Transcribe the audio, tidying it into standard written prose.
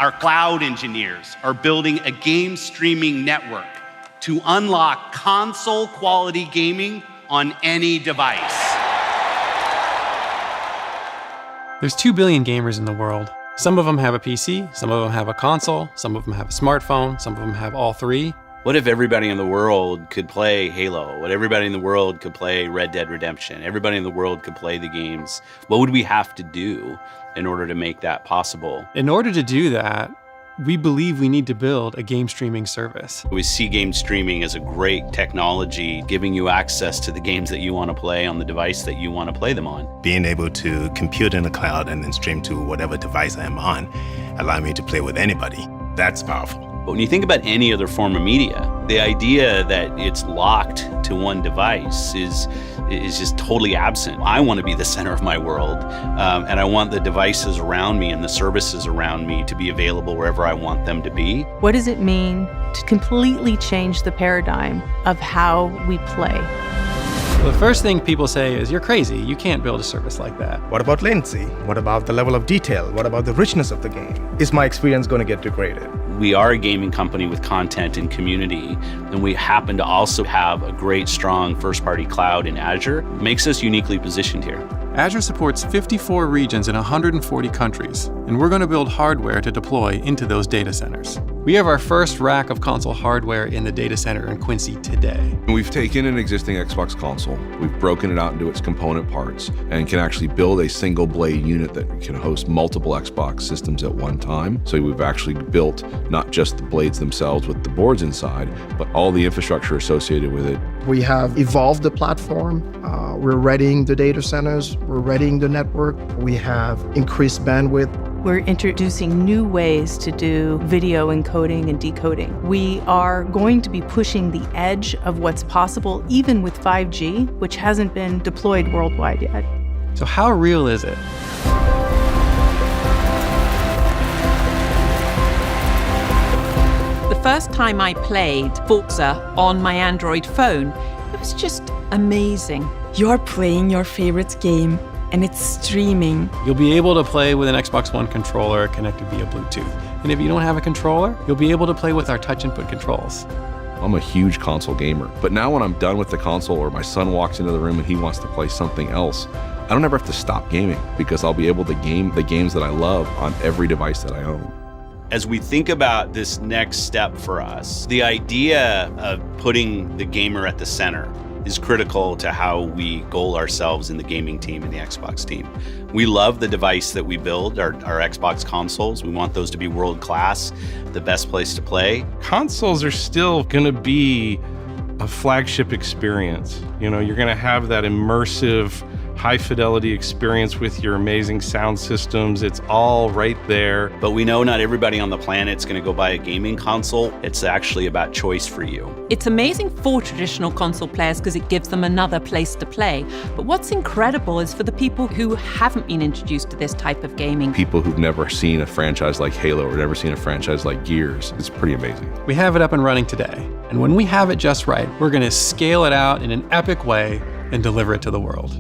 Our cloud engineers are building a game streaming network to unlock console-quality gaming on any device. There's 2 billion gamers in the world. Some of them have a PC, some of them have a console, some of them have a smartphone, some of them have all three. What if everybody in the world could play Halo? What if everybody in the world could play Red Dead Redemption? Everybody in the world could play the games. What would we have to do in order to make that possible? In order to do that, we believe we need to build a game streaming service. We see game streaming as a great technology, giving you access to the games that you want to play on the device that you want to play them on. Being able to compute in the cloud and then stream to whatever device I'm on, allow me to play with anybody. That's powerful. But when you think about any other form of media, the idea that it's locked to one device is just totally absent. I want to be the center of my world, and I want the devices around me and the services around me to be available wherever I want them to be. What does it mean to completely change the paradigm of how we play? The first thing people say is, you're crazy, you can't build a service like that. What about latency? What about the level of detail? What about the richness of the game? Is my experience going to get degraded? We are a gaming company with content and community, and we happen to also have a great, strong first-party cloud in Azure. It makes us uniquely positioned here. Azure supports 54 regions in 140 countries, and we're going to build hardware to deploy into those data centers. We have our first rack of console hardware in the data center in Quincy today. We've taken an existing Xbox console, we've broken it out into its component parts, and can actually build a single blade unit that can host multiple Xbox systems at one time. So we've actually built not just the blades themselves with the boards inside, but all the infrastructure associated with it. We have evolved the platform. We're readying the data centers. We're readying the network. We have increased bandwidth. We're introducing new ways to do video encoding and decoding. We are going to be pushing the edge of what's possible, even with 5G, which hasn't been deployed worldwide yet. So how real is it? The first time I played Forza on my Android phone, it was just amazing. You're playing your favorite game, and it's streaming. You'll be able to play with an Xbox One controller connected via Bluetooth. And if you don't have a controller, you'll be able to play with our touch input controls. I'm a huge console gamer, but now when I'm done with the console or my son walks into the room and he wants to play something else, I don't ever have to stop gaming because I'll be able to game the games that I love on every device that I own. As we think about this next step for us, the idea of putting the gamer at the center is critical to how we goal ourselves in the gaming team and the Xbox team. We love the device that we build, our Xbox consoles. We want those to be world-class, the best place to play. Consoles are still gonna be a flagship experience. You know, you're gonna have that immersive, high-fidelity experience with your amazing sound systems. It's all right there. But we know not everybody on the planet's gonna go buy a gaming console. It's actually about choice for you. It's amazing for traditional console players because it gives them another place to play. But what's incredible is for the people who haven't been introduced to this type of gaming. People who've never seen a franchise like Halo or never seen a franchise like Gears, it's pretty amazing. We have it up and running today. And when we have it just right, we're going to scale it out in an epic way and deliver it to the world.